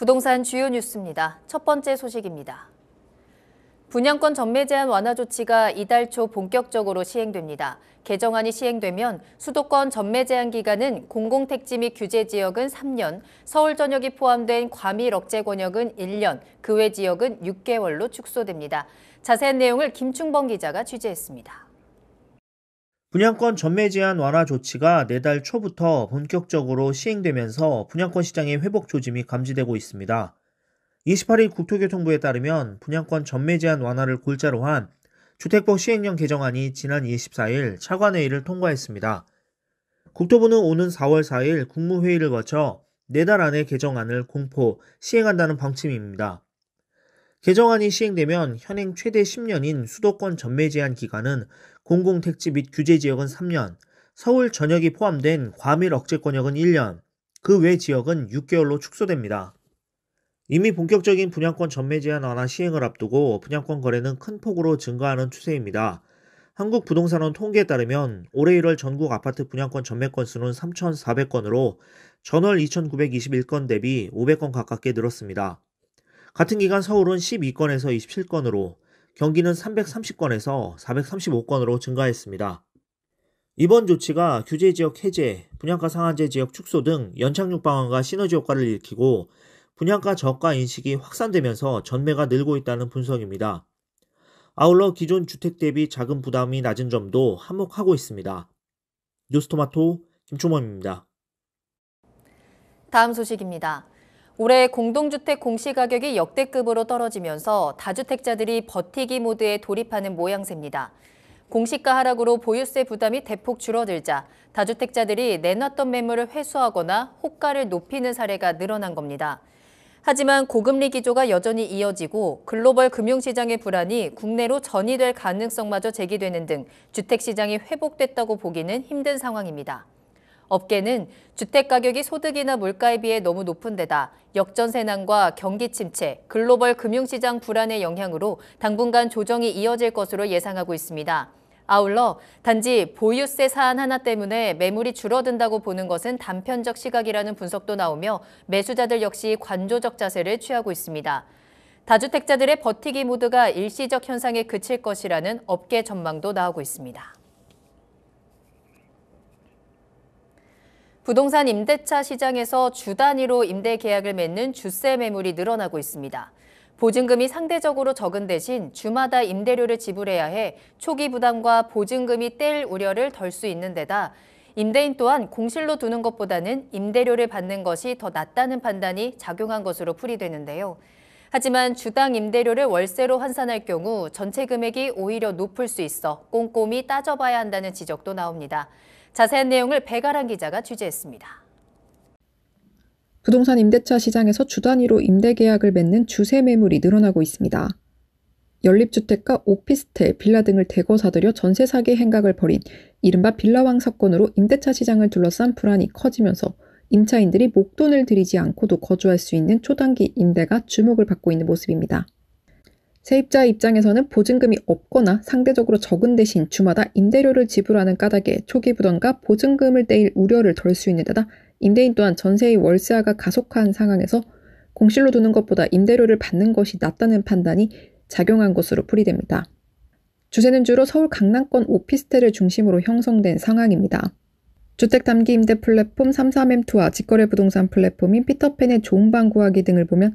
부동산 주요 뉴스입니다. 첫 번째 소식입니다. 분양권 전매 제한 완화 조치가 이달 초 본격적으로 시행됩니다. 개정안이 시행되면 수도권 전매 제한 기간은 공공택지 및 규제 지역은 3년, 서울 전역이 포함된 과밀 억제 권역은 1년, 그 외 지역은 6개월로 축소됩니다. 자세한 내용을 김충범 기자가 취재했습니다. 분양권 전매 제한 완화 조치가 내달 초부터 본격적으로 시행되면서 분양권 시장의 회복 조짐이 감지되고 있습니다. 28일 국토교통부에 따르면 분양권 전매 제한 완화를 골자로 한 주택법 시행령 개정안이 지난 24일 차관회의를 통과했습니다. 국토부는 오는 4월 4일 국무회의를 거쳐 내달 안에 개정안을 공포, 시행한다는 방침입니다. 개정안이 시행되면 현행 최대 10년인 수도권 전매 제한 기간은 공공택지 및 규제 지역은 3년, 서울 전역이 포함된 과밀 억제 권역은 1년, 그 외 지역은 6개월로 축소됩니다. 이미 본격적인 분양권 전매 제한 완화 시행을 앞두고 분양권 거래는 큰 폭으로 증가하는 추세입니다. 한국부동산원 통계에 따르면 올해 1월 전국 아파트 분양권 전매 건수는 3,400건으로 전월 2,921건 대비 500건 가깝게 늘었습니다. 같은 기간 서울은 12건에서 27건으로, 경기는 330건에서 435건으로 증가했습니다. 이번 조치가 규제지역 해제, 분양가 상한제 지역 축소 등 연착륙 방안과 시너지 효과를 일으키고 분양가 저가 인식이 확산되면서 전매가 늘고 있다는 분석입니다. 아울러 기존 주택 대비 자금 부담이 낮은 점도 한몫하고 있습니다. 뉴스토마토 김충범입니다. 다음 소식입니다. 올해 공동주택 공시가격이 역대급으로 떨어지면서 다주택자들이 버티기 모드에 돌입하는 모양새입니다. 공시가 하락으로 보유세 부담이 대폭 줄어들자 다주택자들이 내놨던 매물을 회수하거나 호가를 높이는 사례가 늘어난 겁니다. 하지만 고금리 기조가 여전히 이어지고 글로벌 금융시장의 불안이 국내로 전이될 가능성마저 제기되는 등 주택시장이 회복됐다고 보기는 힘든 상황입니다. 업계는 주택가격이 소득이나 물가에 비해 너무 높은 데다 역전세난과 경기 침체, 글로벌 금융시장 불안의 영향으로 당분간 조정이 이어질 것으로 예상하고 있습니다. 아울러 단지 보유세 사안 하나 때문에 매물이 줄어든다고 보는 것은 단편적 시각이라는 분석도 나오며 매수자들 역시 관조적 자세를 취하고 있습니다. 다주택자들의 버티기 모드가 일시적 현상에 그칠 것이라는 업계 전망도 나오고 있습니다. 부동산 임대차 시장에서 주 단위로 임대 계약을 맺는 주세 매물이 늘어나고 있습니다. 보증금이 상대적으로 적은 대신 주마다 임대료를 지불해야 해 초기 부담과 보증금이 떼일 우려를 덜 수 있는 데다 임대인 또한 공실로 두는 것보다는 임대료를 받는 것이 더 낫다는 판단이 작용한 것으로 풀이되는데요. 하지만 주당 임대료를 월세로 환산할 경우 전체 금액이 오히려 높을 수 있어 꼼꼼히 따져봐야 한다는 지적도 나옵니다. 자세한 내용을 배가란 기자가 취재했습니다. 부동산 임대차 시장에서 주 단위로 임대 계약을 맺는 주세 매물이 늘어나고 있습니다. 연립주택과 오피스텔, 빌라 등을 대거 사들여 전세 사기 행각을 벌인 이른바 빌라왕 사건으로 임대차 시장을 둘러싼 불안이 커지면서 임차인들이 목돈을 들이지 않고도 거주할 수 있는 초단기 임대가 주목을 받고 있는 모습입니다. 세입자 입장에서는 보증금이 없거나 상대적으로 적은 대신 주마다 임대료를 지불하는 까닭에 초기 부담과 보증금을 떼일 우려를 덜 수 있는 데다 임대인 또한 전세의 월세화가 가속한 상황에서 공실로 두는 것보다 임대료를 받는 것이 낫다는 판단이 작용한 것으로 풀이됩니다. 주세는 주로 서울 강남권 오피스텔을 중심으로 형성된 상황입니다. 주택 단기 임대 플랫폼 33M2와 직거래 부동산 플랫폼인 피터팬의 좋은 방 구하기 등을 보면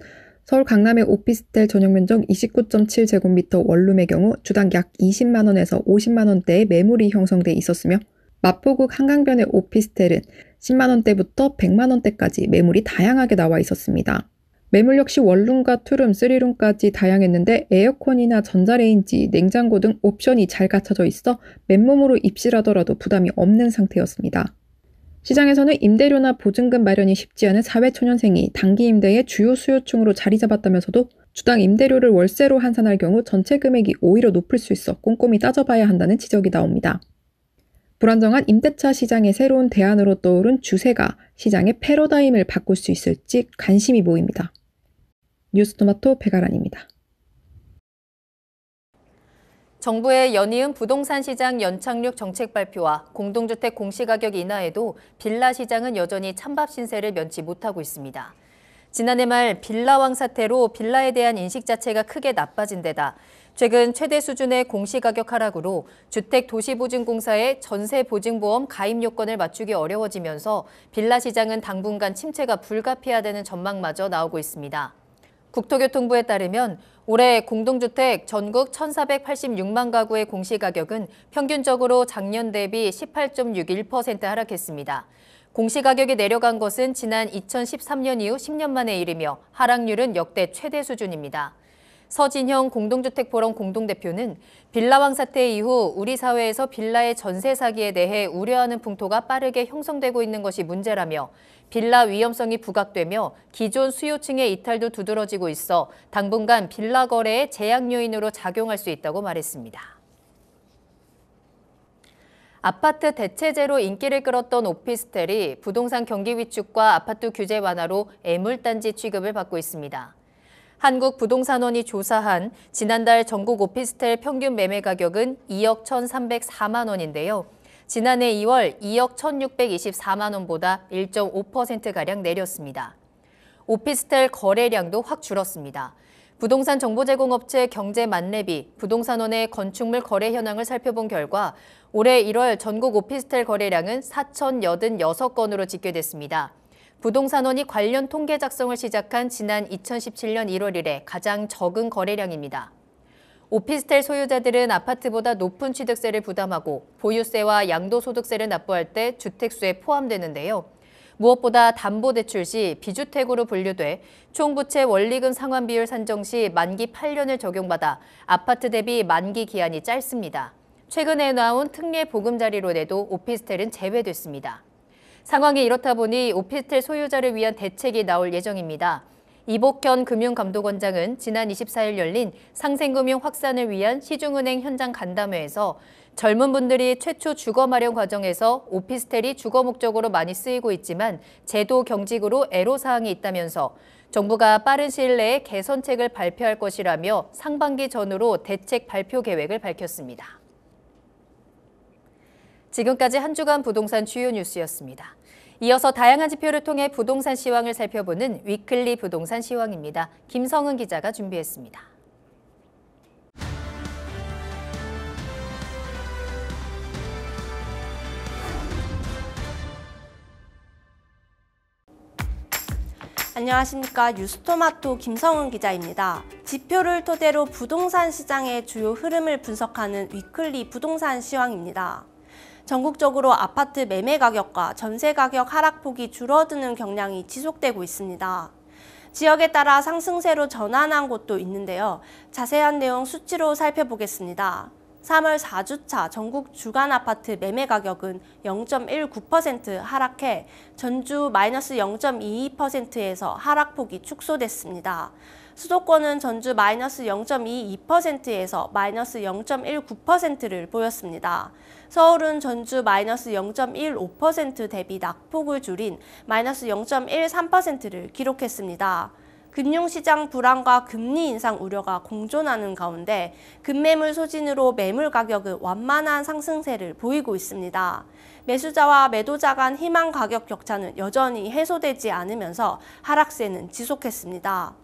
서울 강남의 오피스텔 전용 면적 29.7제곱미터 원룸의 경우 주당 약 20만 원에서 50만 원대의 매물이 형성돼 있었으며 마포구 한강변의 오피스텔은 10만 원대부터 100만 원대까지 매물이 다양하게 나와 있었습니다. 매물 역시 원룸과 투룸, 쓰리룸까지 다양했는데 에어컨이나 전자레인지, 냉장고 등 옵션이 잘 갖춰져 있어 맨몸으로 입실하더라도 부담이 없는 상태였습니다. 시장에서는 임대료나 보증금 마련이 쉽지 않은 사회초년생이 단기 임대의 주요 수요층으로 자리 잡았다면서도 주당 임대료를 월세로 환산할 경우 전체 금액이 오히려 높을 수 있어 꼼꼼히 따져봐야 한다는 지적이 나옵니다. 불안정한 임대차 시장의 새로운 대안으로 떠오른 주세가 시장의 패러다임을 바꿀 수 있을지 관심이 모입니다. 뉴스토마토 배가란입니다. 정부의 연이은 부동산 시장 연착륙 정책 발표와 공동주택 공시가격 인하에도 빌라 시장은 여전히 찬밥 신세를 면치 못하고 있습니다. 지난해 말 빌라왕 사태로 빌라에 대한 인식 자체가 크게 나빠진 데다 최근 최대 수준의 공시가격 하락으로 주택도시보증공사의 전세보증보험 가입 요건을 맞추기 어려워지면서 빌라 시장은 당분간 침체가 불가피하다는 전망마저 나오고 있습니다. 국토교통부에 따르면 올해 공동주택 전국 1,486만 가구의 공시가격은 평균적으로 작년 대비 18.61% 하락했습니다. 공시가격이 내려간 것은 지난 2013년 이후 10년 만의 일이며 하락률은 역대 최대 수준입니다. 서진형 공동주택포럼 공동대표는 빌라왕 사태 이후 우리 사회에서 빌라의 전세 사기에 대해 우려하는 풍토가 빠르게 형성되고 있는 것이 문제라며 빌라 위험성이 부각되며 기존 수요층의 이탈도 두드러지고 있어 당분간 빌라 거래의 제약 요인으로 작용할 수 있다고 말했습니다. 아파트 대체제로 인기를 끌었던 오피스텔이 부동산 경기 위축과 아파트 규제 완화로 애물단지 취급을 받고 있습니다. 한국부동산원이 조사한 지난달 전국 오피스텔 평균 매매 가격은 2억 1,304만 원인데요. 지난해 2월 2억 1,624만 원보다 1.5%가량 내렸습니다. 오피스텔 거래량도 확 줄었습니다. 부동산 정보제공업체 경제만렙이 부동산원의 건축물 거래 현황을 살펴본 결과 올해 1월 전국 오피스텔 거래량은 4,086건으로 집계됐습니다. 부동산원이 관련 통계 작성을 시작한 지난 2017년 1월 이래 가장 적은 거래량입니다. 오피스텔 소유자들은 아파트보다 높은 취득세를 부담하고 보유세와 양도소득세를 납부할 때 주택수에 포함되는데요. 무엇보다 담보대출 시 비주택으로 분류돼 총부채 원리금 상환 비율 산정 시 만기 8년을 적용받아 아파트 대비 만기 기한이 짧습니다. 최근에 나온 특례 보금자리론에도 오피스텔은 제외됐습니다. 상황이 이렇다 보니 오피스텔 소유자를 위한 대책이 나올 예정입니다. 이복현 금융감독원장은 지난 24일 열린 상생금융 확산을 위한 시중은행 현장 간담회에서 젊은 분들이 최초 주거 마련 과정에서 오피스텔이 주거 목적으로 많이 쓰이고 있지만 제도 경직으로 애로사항이 있다면서 정부가 빠른 시일 내에 개선책을 발표할 것이라며 상반기 전후로 대책 발표 계획을 밝혔습니다. 지금까지 한 주간 부동산 주요 뉴스였습니다. 이어서 다양한 지표를 통해 부동산 시황을 살펴보는 위클리 부동산 시황입니다. 김성은 기자가 준비했습니다. 안녕하십니까. 뉴스토마토 김성은 기자입니다. 지표를 토대로 부동산 시장의 주요 흐름을 분석하는 위클리 부동산 시황입니다. 전국적으로 아파트 매매 가격과 전세 가격 하락폭이 줄어드는 경향이 지속되고 있습니다. 지역에 따라 상승세로 전환한 곳도 있는데요. 자세한 내용 수치로 살펴보겠습니다. 3월 4주차 전국 주간 아파트 매매 가격은 0.19% 하락해 전주 마이너스 0.22%에서 하락폭이 축소됐습니다. 수도권은 전주 마이너스 0.22%에서 마이너스 0.19%를 보였습니다. 서울은 전주 마이너스 0.15% 대비 낙폭을 줄인 마이너스 0.13%를 기록했습니다. 금융시장 불안과 금리 인상 우려가 공존하는 가운데 급매물 소진으로 매물 가격은 완만한 상승세를 보이고 있습니다. 매수자와 매도자 간 희망 가격 격차는 여전히 해소되지 않으면서 하락세는 지속했습니다.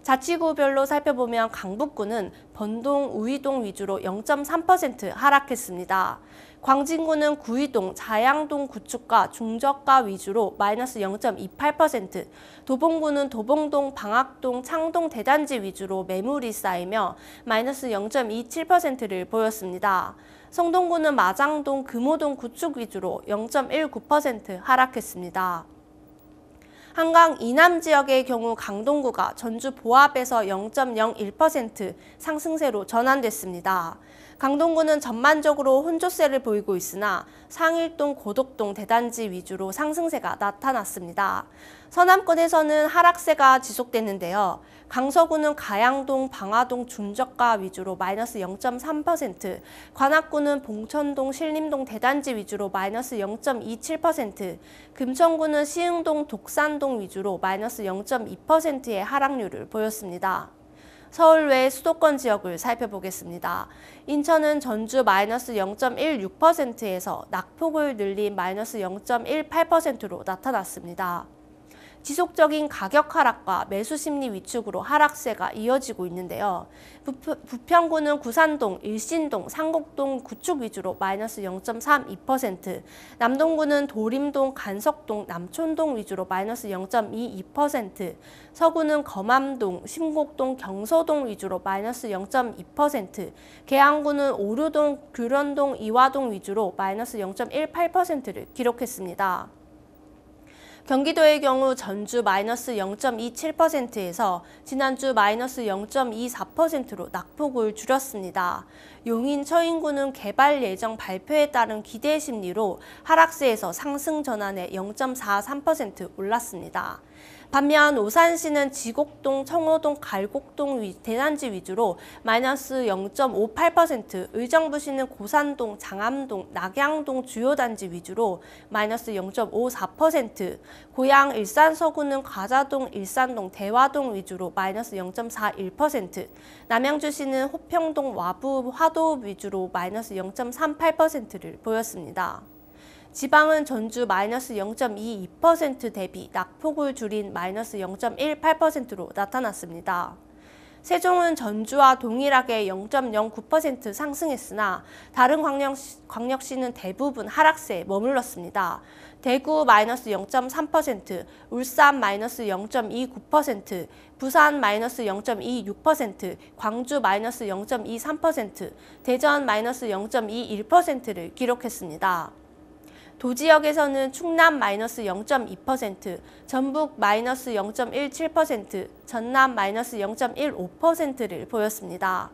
자치구별로 살펴보면 강북구는 번동, 우이동 위주로 0.3% 하락했습니다. 광진구는 구이동, 자양동 구축가, 중저가 위주로 마이너스 0.28%, 도봉구는 도봉동, 방학동, 창동 대단지 위주로 매물이 쌓이며 마이너스 0.27%를 보였습니다. 성동구는 마장동, 금호동 구축 위주로 0.19% 하락했습니다. 한강 이남 지역의 경우 강동구가 전주 보합에서 0.01% 상승세로 전환됐습니다. 강동구는 전반적으로 혼조세를 보이고 있으나 상일동, 고덕동 대단지 위주로 상승세가 나타났습니다. 서남권에서는 하락세가 지속됐는데요. 강서구는 가양동, 방화동, 중저가 위주로 마이너스 0.3%, 관악구는 봉천동, 신림동 대단지 위주로 마이너스 0.27%, 금천구는 시흥동, 독산동 위주로 마이너스 0.2%의 하락률을 보였습니다. 서울 외 수도권 지역을 살펴보겠습니다. 인천은 전주 마이너스 0.16%에서 낙폭을 늘린 마이너스 0.18%로 나타났습니다. 지속적인 가격 하락과 매수 심리 위축으로 하락세가 이어지고 있는데요. 부평구는 구산동, 일신동, 상곡동, 구축 위주로 마이너스 0.32%, 남동구는 도림동, 간석동, 남촌동 위주로 마이너스 0.22%, 서구는 검암동, 심곡동, 경서동 위주로 마이너스 0.2%, 계양구는 오류동, 규련동, 이화동 위주로 마이너스 0.18%를 기록했습니다. 경기도의 경우 전주 마이너스 0.27%에서 지난주 마이너스 0.24%로 낙폭을 줄였습니다. 용인 처인구는 개발 예정 발표에 따른 기대 심리로 하락세에서 상승 전환에 0.43% 올랐습니다. 반면 오산시는 지곡동, 청호동, 갈곡동 대단지 위주로 마이너스 0.58%, 의정부시는 고산동, 장암동, 낙양동 주요 단지 위주로 마이너스 0.54%, 고양 일산 서구는 과자동, 일산동, 대화동 위주로 마이너스 0.41%, 남양주시는 호평동, 와부, 화도 위주로 마이너스 0.38%를 보였습니다. 지방은 전주 마이너스 0.22% 대비 낙폭을 줄인 마이너스 0.18%로 나타났습니다. 세종은 전주와 동일하게 0.09% 상승했으나 다른 광역시는 대부분 하락세에 머물렀습니다. 대구 마이너스 0.3%, 울산 마이너스 0.29%, 부산 마이너스 0.26%, 광주 마이너스 0.23%, 대전 마이너스 0.21%를 기록했습니다. 도지역에서는 충남 마이너스 0.2%, 전북 마이너스 0.17%, 전남 마이너스 0.15%를 보였습니다.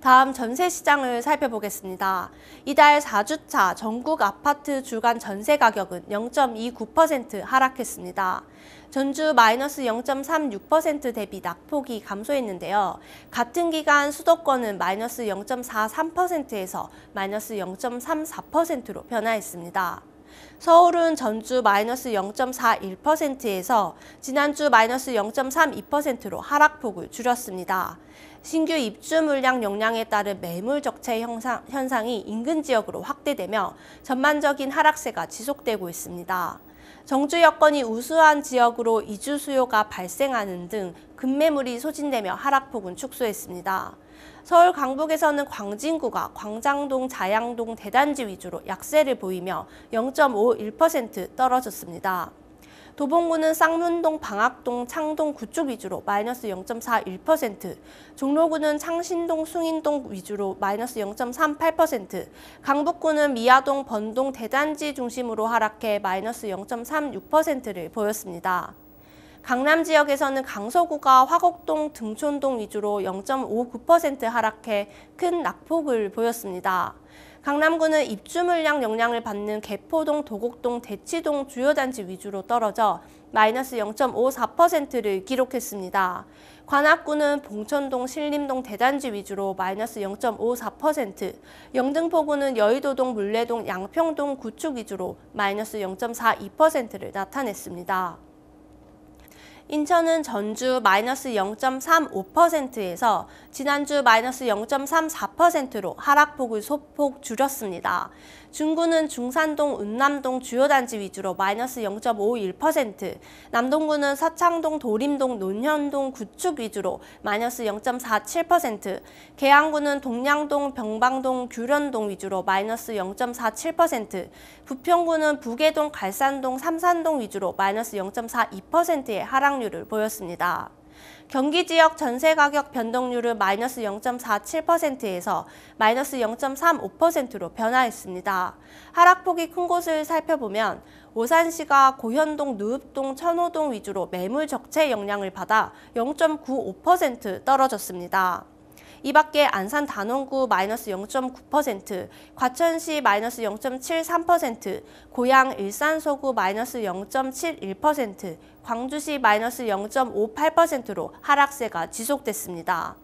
다음 전세시장을 살펴보겠습니다. 이달 4주차 전국 아파트 주간 전세 가격은 0.29% 하락했습니다. 전주 마이너스 0.36% 대비 낙폭이 감소했는데요. 같은 기간 수도권은 마이너스 0.43%에서 마이너스 0.34%로 변화했습니다. 서울은 전주 마이너스 0.41%에서 지난주 마이너스 0.32%로 하락폭을 줄였습니다. 신규 입주 물량 용량에 따른 매물 적체 현상이 인근 지역으로 확대되며 전반적인 하락세가 지속되고 있습니다. 정주 여건이 우수한 지역으로 이주 수요가 발생하는 등 급매물이 소진되며 하락폭은 축소했습니다. 서울 강북에서는 광진구가 광장동, 자양동, 대단지 위주로 약세를 보이며 0.51% 떨어졌습니다. 도봉구는 쌍문동, 방학동, 창동, 구축 위주로 마이너스 0.41%, 종로구는 창신동, 숭인동 위주로 마이너스 0.38%, 강북구는 미아동, 번동, 대단지 중심으로 하락해 마이너스 0.36%를 보였습니다. 강남 지역에서는 강서구가 화곡동, 등촌동 위주로 0.59% 하락해 큰 낙폭을 보였습니다. 강남구는 입주 물량 영향을 받는 개포동, 도곡동, 대치동 주요 단지 위주로 떨어져 마이너스 0.54%를 기록했습니다. 관악구는 봉천동, 신림동 대단지 위주로 마이너스 0.54%, 영등포구는 여의도동, 물레동, 양평동, 구축 위주로 마이너스 0.42%를 나타냈습니다. 인천은 전주 마이너스 0.35%에서 지난주 마이너스 0.34%로 하락폭을 소폭 줄였습니다. 중구는 중산동, 운남동 주요 단지 위주로 마이너스 0.51%, 남동구는 서창동, 도림동, 논현동, 구축 위주로 마이너스 0.47%, 계양구는 동량동, 병방동, 규련동 위주로 마이너스 0.47%, 부평구는 부계동, 갈산동, 삼산동 위주로 마이너스 0.42%의 하락률을 보였습니다. 경기 지역 전세 가격 변동률은 마이너스 0.47%에서 마이너스 0.35%로 변화했습니다. 하락폭이 큰 곳을 살펴보면 오산시가 고현동, 누읍동, 천호동 위주로 매물 적체 영향을 받아 0.95% 떨어졌습니다. 이 밖에 안산 단원구 마이너스 0.9%, 과천시 마이너스 0.73%, 고양 일산 서구 마이너스 0.71%, 광주시 마이너스 0.58%로 하락세가 지속됐습니다.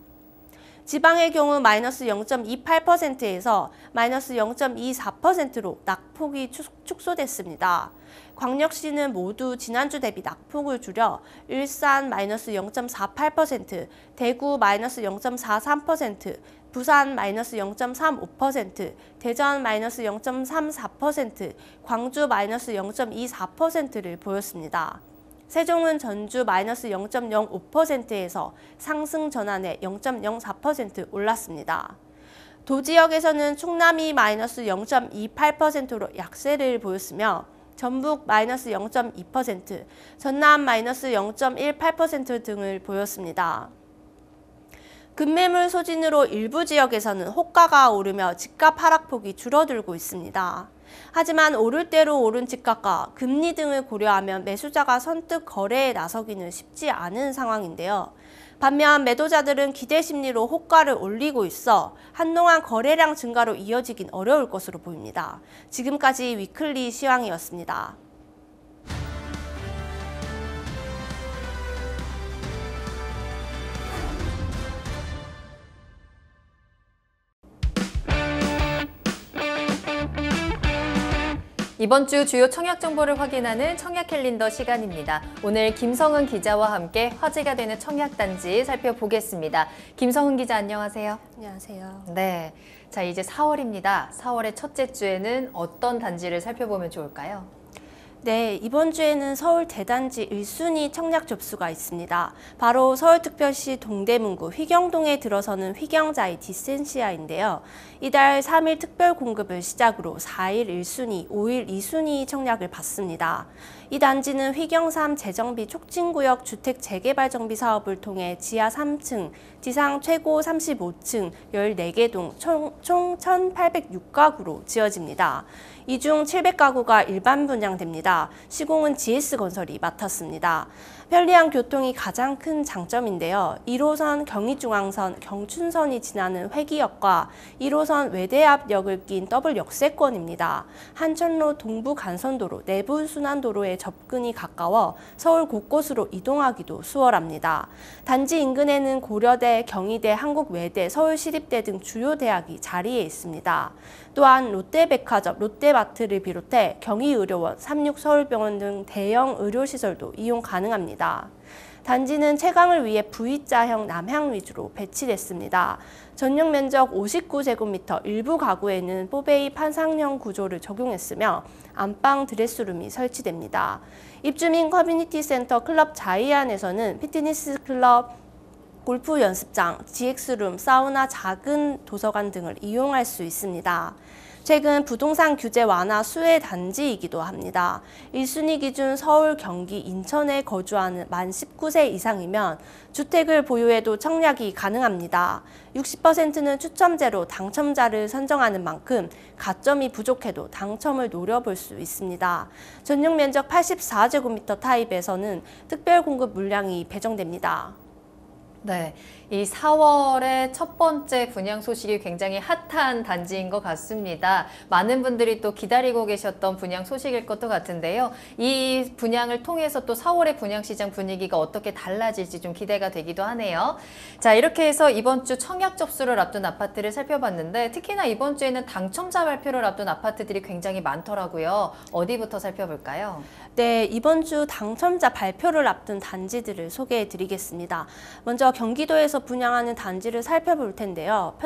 지방의 경우 마이너스 0.28%에서 마이너스 0.24%로 낙폭이 축소됐습니다. 광역시는 모두 지난주 대비 낙폭을 줄여 일산 마이너스 0.48%, 대구 마이너스 0.43%, 부산 마이너스 0.35%, 대전 마이너스 0.34%, 광주 마이너스 0.24%를 보였습니다. 세종은 전주 마이너스 0.05%에서 상승 전환에 0.04% 올랐습니다. 도지역에서는 충남이 마이너스 0.28%로 약세를 보였으며 전북 마이너스 0.2%, 전남 마이너스 0.18% 등을 보였습니다. 급매물 소진으로 일부 지역에서는 호가가 오르며 집값 하락폭이 줄어들고 있습니다. 하지만 오를 대로 오른 집값과 금리 등을 고려하면 매수자가 선뜻 거래에 나서기는 쉽지 않은 상황인데요. 반면 매도자들은 기대 심리로 호가를 올리고 있어 한동안 거래량 증가로 이어지긴 어려울 것으로 보입니다. 지금까지 위클리 시황이었습니다. 이번 주 주요 청약 정보를 확인하는 청약 캘린더 시간입니다. 오늘 김성은 기자와 함께 화제가 되는 청약 단지 살펴보겠습니다. 김성은 기자 안녕하세요. 안녕하세요. 네, 자 이제 4월입니다. 4월의 첫째 주에는 어떤 단지를 살펴보면 좋을까요? 네, 이번 주에는 서울 대단지 1순위 청약 접수가 있습니다. 바로 서울특별시 동대문구 휘경동에 들어서는 휘경자이 디센시아인데요. 이달 3일 특별 공급을 시작으로 4일 1순위, 5일 2순위 청약을 받습니다. 이 단지는 휘경 3 재정비 촉진구역 주택 재개발 정비 사업을 통해 지하 3층, 지상 최고 35층, 14개 동 총 1,806가구로 지어집니다. 이 중 700가구가 일반 분양됩니다. 시공은 GS건설이 맡았습니다. 편리한 교통이 가장 큰 장점인데요. 1호선 경의중앙선, 경춘선이 지나는 회기역과 1호선 외대앞역을 낀 더블 역세권입니다. 한천로 동부간선도로, 내부순환도로에 접근이 가까워 서울 곳곳으로 이동하기도 수월합니다. 단지 인근에는 고려대, 경희대, 한국외대, 서울시립대 등 주요 대학이 자리에 있습니다. 또한 롯데백화점, 롯데마트를 비롯해 경희의료원, 삼육서울병원 등 대형 의료시설도 이용 가능합니다. 단지는 채광을 위해 V자형 남향 위주로 배치됐습니다. 전용 면적 59제곱미터, 일부 가구에는 뽀베이 판상형 구조를 적용했으며 안방 드레스룸이 설치됩니다. 입주민 커뮤니티 센터 클럽 자이안에서는 피트니스 클럽, 골프 연습장, GX룸, 사우나, 작은 도서관 등을 이용할 수 있습니다. 최근 부동산 규제 완화 수혜 단지이기도 합니다. 1순위 기준 서울, 경기, 인천에 거주하는 만 19세 이상이면 주택을 보유해도 청약이 가능합니다. 60%는 추첨제로 당첨자를 선정하는 만큼 가점이 부족해도 당첨을 노려볼 수 있습니다. 전용 면적 84제곱미터 타입에서는 특별 공급 물량이 배정됩니다. 네, 이 4월의 첫 번째 분양 소식이 굉장히 핫한 단지인 것 같습니다. 많은 분들이 또 기다리고 계셨던 분양 소식일 것도 같은데요. 이 분양을 통해서 또 4월의 분양시장 분위기가 어떻게 달라질지 좀 기대가 되기도 하네요. 자, 이렇게 해서 이번 주 청약 접수를 앞둔 아파트를 살펴봤는데 특히나 이번 주에는 당첨자 발표를 앞둔 아파트들이 굉장히 많더라고요. 어디부터 살펴볼까요? 네, 이번 주 당첨자 발표를 앞둔 단지들을 소개해 드리겠습니다. 먼저 경기도에서 분양하는 단지를 살펴볼 텐데요.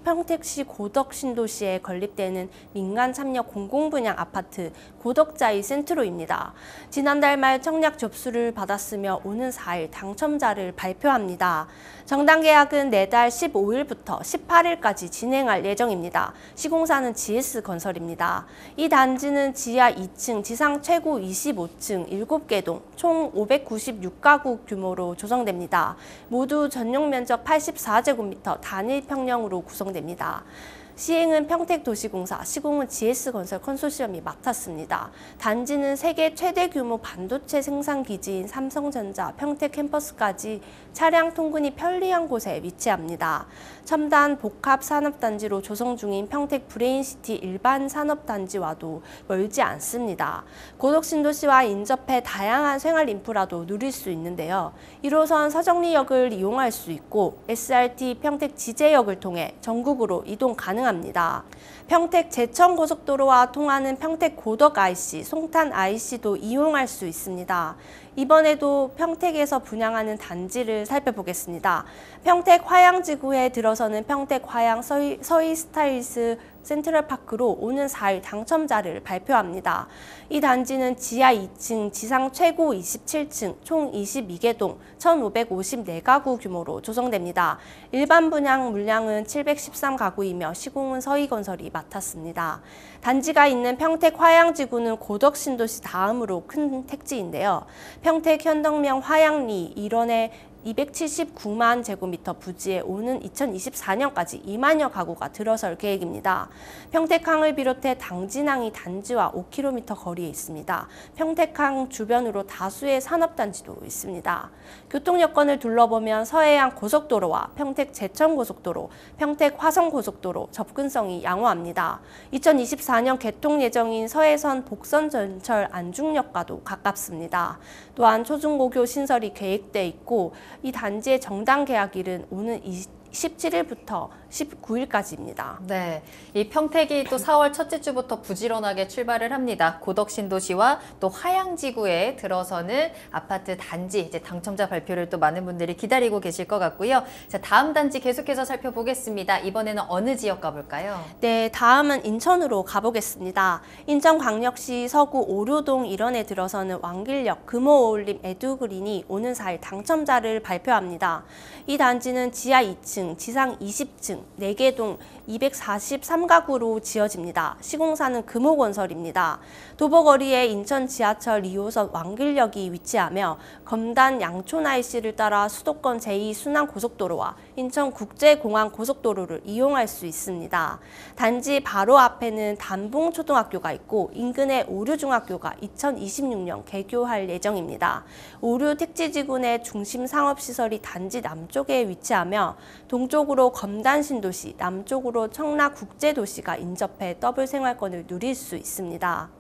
평택시 고덕신도시에 건립되는 민간 참여 공공분양 아파트 고덕자이 센트로입니다. 지난달 말 청약 접수를 받았으며 오는 4일 당첨자를 발표합니다. 정당 계약은 내달 15일부터 18일까지 진행할 예정입니다. 시공사는 GS건설입니다. 이 단지는 지하 2층, 지상 최고 25층, 7개 동, 총 596가구 규모로 조성됩니다. 모두 전용 면적 84제곱미터 단일 평형으로 구성됩니다. 시행은 평택도시공사, 시공은 GS건설 컨소시엄이 맡았습니다. 단지는 세계 최대 규모 반도체 생산 기지인 삼성전자 평택 캠퍼스까지 차량 통근이 편리한 곳에 위치합니다. 첨단 복합 산업단지로 조성 중인 평택 브레인시티 일반 산업단지와도 멀지 않습니다. 고덕신도시와 인접해 다양한 생활 인프라도 누릴 수 있는데요. 1호선 서정리역을 이용할 수 있고 SRT 평택 지제역을 통해 전국으로 이동 가능합니다. 평택 제천고속도로와 통하는 평택 고덕 IC, 송탄 IC도 이용할 수 있습니다. 이번에도 평택에서 분양하는 단지를 살펴보겠습니다. 평택 화양지구에 들어서는 평택 화양 서희스타일스 센트럴파크로 오는 4일 당첨자를 발표합니다. 이 단지는 지하 2층, 지상 최고 27층, 총 22개 동, 1,554가구 규모로 조성됩니다. 일반 분양 물량은 713가구이며 시공은 서희건설이 맡았습니다. 단지가 있는 평택 화양지구는 고덕신도시 다음으로 큰 택지인데요. 평택 현덕명 화양리 일원의 279만 제곱미터 부지에 오는 2024년까지 2만여 가구가 들어설 계획입니다. 평택항을 비롯해 당진항이 단지와 5km 거리에 있습니다. 평택항 주변으로 다수의 산업단지도 있습니다. 교통 여건을 둘러보면 서해안 고속도로와 평택 제천고속도로, 평택 화성고속도로 접근성이 양호합니다. 2024년 개통 예정인 서해선 복선전철 안중역과도 가깝습니다. 또한 초중고교 신설이 계획돼 있고 이 단지의 정당 계약일은 오는 17일부터 19일까지입니다. 네, 이 평택이 또 4월 첫째 주부터 부지런하게 출발을 합니다. 고덕신도시와 또 화양지구에 들어서는 아파트 단지 이제 당첨자 발표를 또 많은 분들이 기다리고 계실 것 같고요. 자, 다음 단지 계속해서 살펴보겠습니다. 이번에는 어느 지역 가볼까요? 네, 다음은 인천으로 가보겠습니다. 인천광역시 서구 오류동 일원에 들어서는 왕길역 금호어울림 에듀그린이 오는 4일 당첨자를 발표합니다. 이 단지는 지하 2층, 지상 20층, 4개 동 243가구로 지어집니다. 시공사는 금호건설입니다. 도보거리에 인천 지하철 2호선 왕길역이 위치하며 검단 양촌 IC를 따라 수도권 제2순환고속도로와 인천국제공항 고속도로를 이용할 수 있습니다. 단지 바로 앞에는 단봉초등학교가 있고 인근에 오류중학교가 2026년 개교할 예정입니다. 오류 택지지구 내 중심 상업시설이 단지 남쪽에 위치하며 동쪽으로 검단신도시, 남쪽으로 청라국제도시가 인접해 더블 생활권을 누릴 수 있습니다.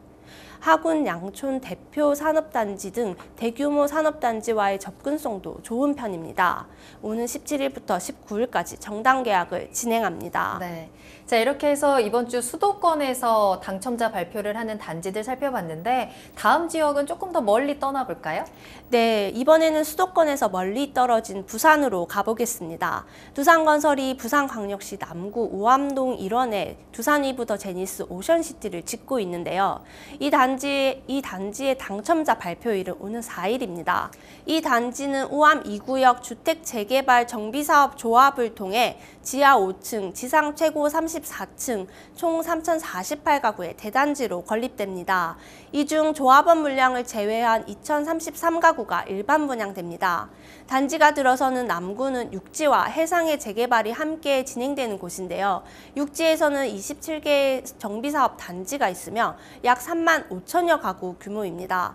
하군, 양촌 대표 산업단지 등 대규모 산업단지와의 접근성도 좋은 편입니다. 오는 17일부터 19일까지 정당 계약을 진행합니다. 네. 자, 이렇게 해서 이번 주 수도권에서 당첨자 발표를 하는 단지들 살펴봤는데 다음 지역은 조금 더 멀리 떠나볼까요? 네, 이번에는 수도권에서 멀리 떨어진 부산으로 가보겠습니다. 두산건설이 부산광역시 남구 우암동 일원에 두산위브 더 제니스 오션시티를 짓고 있는데요. 이 단지의 당첨자 발표일은 오는 4일입니다. 이 단지는 우암 2구역 주택 재개발 정비사업 조합을 통해 지하 5층, 지상 최고 34층, 총 3,048가구의 대단지로 건립됩니다. 이 중 조합원 물량을 제외한 2,033가구가 일반 분양됩니다. 단지가 들어서는 남구는 육지와 해상의 재개발이 함께 진행되는 곳인데요. 육지에서는 27개의 정비사업 단지가 있으며 약 3만 5천여 가구 규모입니다.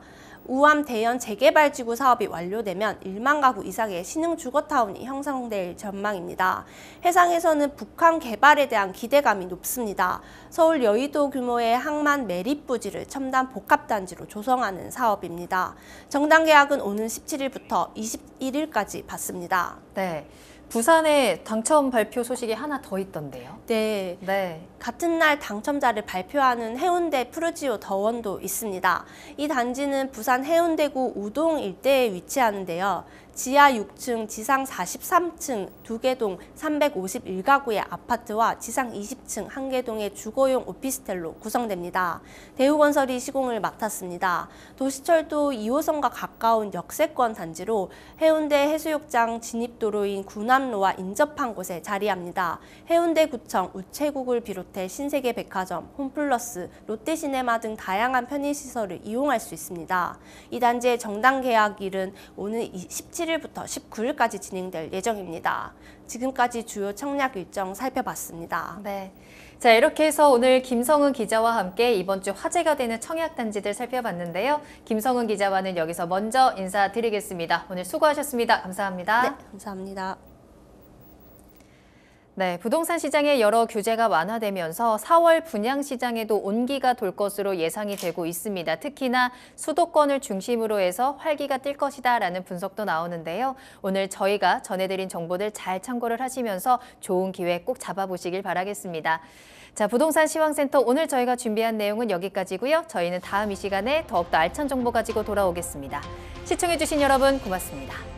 우암 대연 재개발지구 사업이 완료되면 1만 가구 이상의 신흥 주거타운이 형성될 전망입니다. 해상에서는 북한 개발에 대한 기대감이 높습니다. 서울 여의도 규모의 항만 매립부지를 첨단 복합단지로 조성하는 사업입니다. 정당 계약은 오는 17일부터 21일까지 받습니다. 네. 부산에 당첨 발표 소식이 하나 더 있던데요. 네. 같은 날 당첨자를 발표하는 해운대 푸르지오 더원도 있습니다. 이 단지는 부산 해운대구 우동 일대에 위치하는데요. 지하 6층, 지상 43층 2개 동 351가구의 아파트와 지상 20층 1개 동의 주거용 오피스텔로 구성됩니다. 대우건설이 시공을 맡았습니다. 도시철도 2호선과 가까운 역세권 단지로 해운대 해수욕장 진입도로인 군함로와 인접한 곳에 자리합니다. 해운대구청, 우체국을 비롯해 신세계백화점, 홈플러스, 롯데시네마 등 다양한 편의시설을 이용할 수 있습니다. 이 단지의 정당 계약일은 오는 17일부터 19일까지 진행될 예정입니다. 지금까지 주요 청약 일정 살펴봤습니다. 네. 자, 이렇게 해서 오늘 김성은 기자와 함께 이번 주 화제가 되는 청약 단지들 살펴봤는데요. 김성은 기자와는 여기서 먼저 인사드리겠습니다. 오늘 수고하셨습니다. 감사합니다. 네, 감사합니다. 네, 부동산 시장의 여러 규제가 완화되면서 4월 분양 시장에도 온기가 돌 것으로 예상이 되고 있습니다. 특히나 수도권을 중심으로 해서 활기가 뛸 것이다라는 분석도 나오는데요. 오늘 저희가 전해드린 정보들 잘 참고를 하시면서 좋은 기회 꼭 잡아보시길 바라겠습니다. 자, 부동산 시황센터 오늘 저희가 준비한 내용은 여기까지고요. 저희는 다음 이 시간에 더욱더 알찬 정보 가지고 돌아오겠습니다. 시청해주신 여러분 고맙습니다.